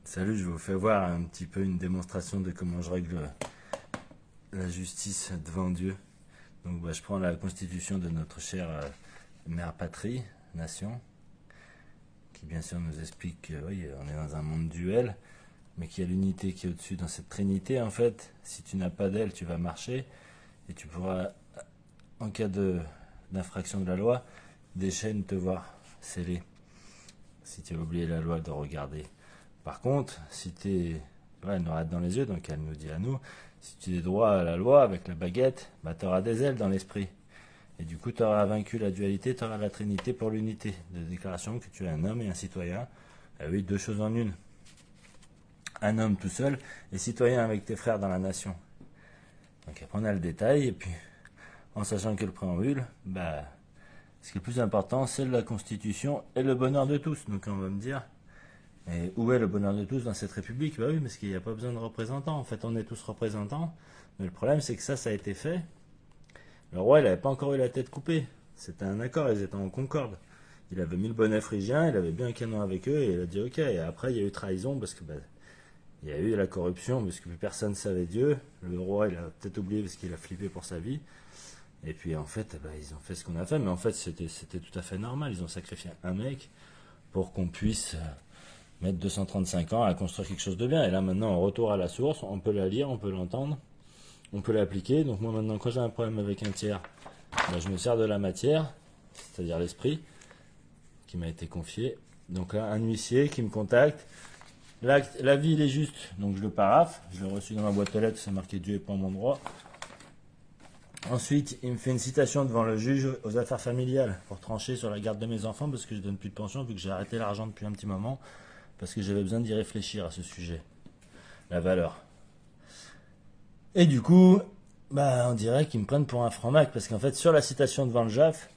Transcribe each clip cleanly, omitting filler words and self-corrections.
Salut, je vous fais voir un petit peu une démonstration de comment je règle la justice devant Dieu. Donc je prends la constitution de notre chère mère patrie, nation, qui bien sûr nous explique que oui, on est dans un monde duel, mais qu'il y a l'unité qui est au-dessus dans cette trinité en fait. Si tu n'as pas d'elle, tu vas marcher et tu pourras, en cas d'infraction de la loi, des chaînes te voir scellées. Si tu as oublié la loi de regarder. Par contre, si tu es. Ouais, elle nous regarde dans les yeux, donc elle nous dit à nous si tu es droit à la loi avec la baguette, bah, tu auras des ailes dans l'esprit. Et du coup, tu auras vaincu la dualité, tu auras la trinité pour l'unité. De déclaration que tu es un homme et un citoyen. Ah oui, deux choses en une. Un homme tout seul et citoyen avec tes frères dans la nation. Donc après, on a le détail, et puis en sachant que le préambule, bah, ce qui est le plus important, c'est la Constitution et le bonheur de tous. Donc on va me dire. Et où est le bonheur de tous dans cette République? Bah oui, parce qu'il n'y a pas besoin de représentants. En fait, on est tous représentants. Mais le problème, c'est que ça a été fait. Le roi, il n'avait pas encore eu la tête coupée. C'était un accord, ils étaient en concorde. Il avait mis le bonnet phrygien, il avait bien un canon avec eux, et il a dit ok. Et après, il y a eu trahison, parce que il y a eu la corruption, parce que plus personne ne savait Dieu. Le roi, il a peut-être oublié parce qu'il a flippé pour sa vie. Et puis en fait, ils ont fait ce qu'on a fait. Mais en fait, c'était tout à fait normal. Ils ont sacrifié un mec pour qu'on puisse mettre 235 ans à construire quelque chose de bien. Et là, maintenant, on retourne à la source, on peut la lire, on peut l'entendre, on peut l'appliquer. Donc moi, maintenant, quand j'ai un problème avec un tiers, je me sers de la matière, c'est-à-dire l'esprit, qui m'a été confié. Donc là, un huissier qui me contacte. L'avis, il est juste, donc je le paraphe. Je l'ai reçu dans ma boîte aux lettres, c'est marqué Dieu est pas mon droit. Ensuite, il me fait une citation devant le juge aux affaires familiales pour trancher sur la garde de mes enfants parce que je donne plus de pension vu que j'ai arrêté l'argent depuis un petit moment. Parce que j'avais besoin d'y réfléchir à ce sujet, la valeur. Et du coup, on dirait qu'ils me prennent pour un franc-mac, parce qu'en fait, sur la citation devant le JAF,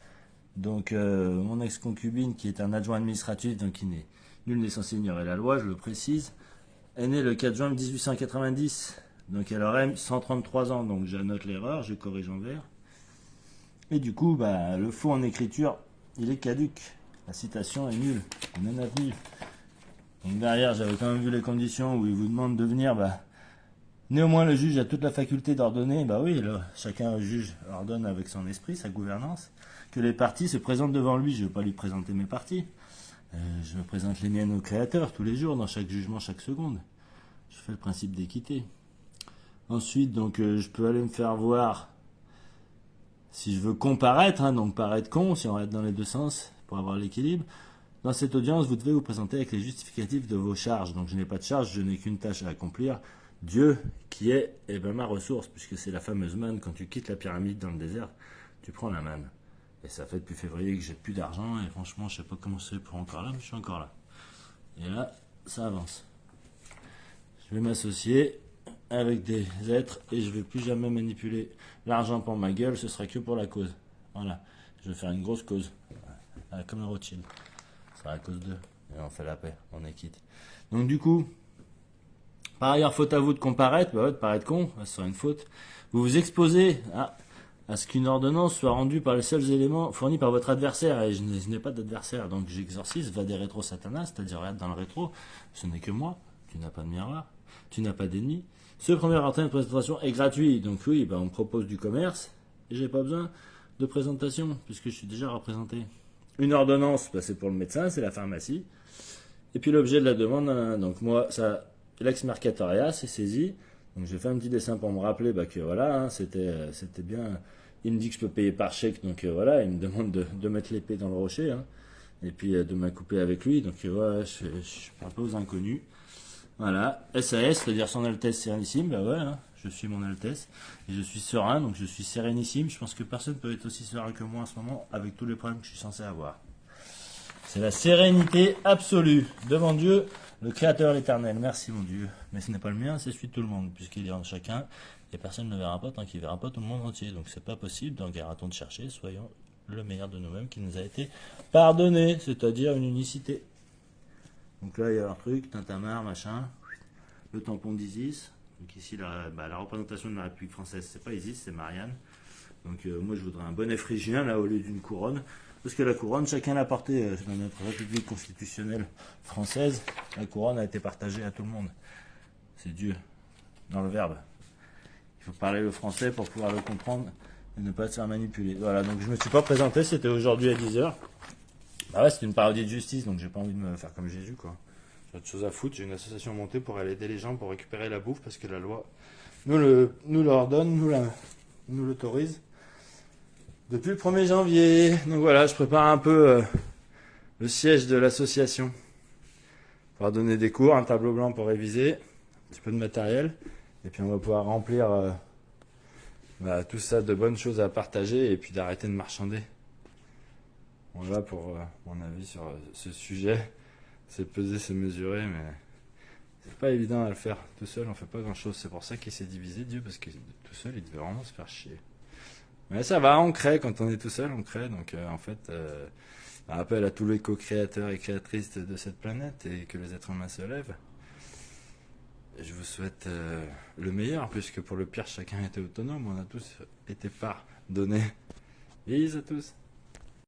donc mon ex-concubine, qui est un adjoint administratif, donc nul n'est censé ignorer la loi, je le précise, est née le 4 juin 1890, donc elle aurait 133 ans, donc j'annote l'erreur, je corrige en vert. Et du coup, le faux en écriture, il est caduc, la citation est nulle, non avenue. Donc derrière, j'avais quand même vu les conditions où il vous demande de venir. Néanmoins, le juge a toute la faculté d'ordonner. Oui, là, chacun juge ordonne avec son esprit, sa gouvernance, que les parties se présentent devant lui. Je ne vais pas lui présenter mes parties. Je me présente les miennes au Créateur tous les jours, dans chaque jugement, chaque seconde. Je fais le principe d'équité. Ensuite, donc, je peux aller me faire voir si je veux comparaître, donc paraître con, si on reste dans les deux sens, pour avoir l'équilibre. Dans cette audience, vous devez vous présenter avec les justificatifs de vos charges. Donc je n'ai pas de charge, je n'ai qu'une tâche à accomplir. Dieu, qui est ma ressource, puisque c'est la fameuse manne. Quand tu quittes la pyramide dans le désert, tu prends la manne. Et ça fait depuis février que j'ai plus d'argent, et franchement, je sais pas comment c'est pour encore là, mais je suis encore là. Et là, ça avance. Je vais m'associer avec des êtres, et je ne vais plus jamais manipuler l'argent pour ma gueule, ce sera que pour la cause. Voilà, je vais faire une grosse cause, comme un Rothschild. C'est à cause d'eux. Et on fait la paix, on est quitte. Donc du coup, par ailleurs, faute à vous de comparaître, de paraître con, ce sera une faute. Vous vous exposez à ce qu'une ordonnance soit rendue par les seuls éléments fournis par votre adversaire. Et je n'ai pas d'adversaire, donc j'exorcise, va des rétro satanas, c'est-à-dire regarde dans le rétro, ce n'est que moi, tu n'as pas de miroir, tu n'as pas d'ennemi. Ce premier entretien de présentation est gratuit, donc oui, on me propose du commerce, et j'ai pas besoin de présentation, puisque je suis déjà représenté. Une ordonnance, c'est pour le médecin, c'est la pharmacie. Et puis l'objet de la demande, donc moi, l'ex mercatoria, c'est saisi. Donc j'ai fait un petit dessin pour me rappeler que voilà, c'était bien. Il me dit que je peux payer par chèque, donc voilà, il me demande de mettre l'épée dans le rocher, et puis de m'accouper avec lui. Donc voilà, je suis un peu aux inconnus. Voilà, SAS, c'est-à-dire son Altesse Sérénissime, je suis mon Altesse, et je suis serein, donc je suis sérénissime. Je pense que personne ne peut être aussi serein que moi en ce moment, avec tous les problèmes que je suis censé avoir. C'est la sérénité absolue devant Dieu, le Créateur l'éternel. Merci mon Dieu. Mais ce n'est pas le mien, c'est celui de tout le monde, puisqu'il est en chacun, et personne ne le verra pas tant qu'il ne verra pas tout le monde entier. Donc c'est pas possible, donc arrêtons de chercher, soyons le meilleur de nous-mêmes qui nous a été pardonné, c'est-à-dire une unicité. Donc là, il y a un truc, tintamarre, machin, le tampon d'Isis. Donc ici, la représentation de la République française, c'est pas Isis, c'est Marianne. Donc moi, je voudrais un bonnet phrygien, là, au lieu d'une couronne. Parce que la couronne, chacun l'a portée dans notre République constitutionnelle française. La couronne a été partagée à tout le monde. C'est Dieu, dans le verbe. Il faut parler le français pour pouvoir le comprendre et ne pas se faire manipuler. Voilà, donc je me suis pas présenté, c'était aujourd'hui à 10h. Bah ouais, c'est une parodie de justice, donc j'ai pas envie de me faire comme Jésus, quoi. J'ai autre chose à foutre, j'ai une association montée pour aller aider les gens pour récupérer la bouffe parce que la loi nous l'ordonne, nous l'autorise depuis le 1er janvier. Donc voilà, je prépare un peu le siège de l'association. On va donner des cours, un tableau blanc pour réviser, un petit peu de matériel, et puis on va pouvoir remplir tout ça de bonnes choses à partager et puis d'arrêter de marchander. Voilà pour mon avis sur ce sujet. C'est peser, c'est mesurer, mais c'est pas évident à le faire. Tout seul, on fait pas grand chose. C'est pour ça qu'il s'est divisé, Dieu, parce que tout seul, il devait vraiment se faire chier. Mais ça va, on crée. Quand on est tout seul, on crée. Donc en fait, un appel à tous les co-créateurs et créatrices de cette planète et que les êtres humains se lèvent. Je vous souhaite le meilleur, puisque pour le pire, chacun était autonome. On a tous été pardonnés. Bisous à tous.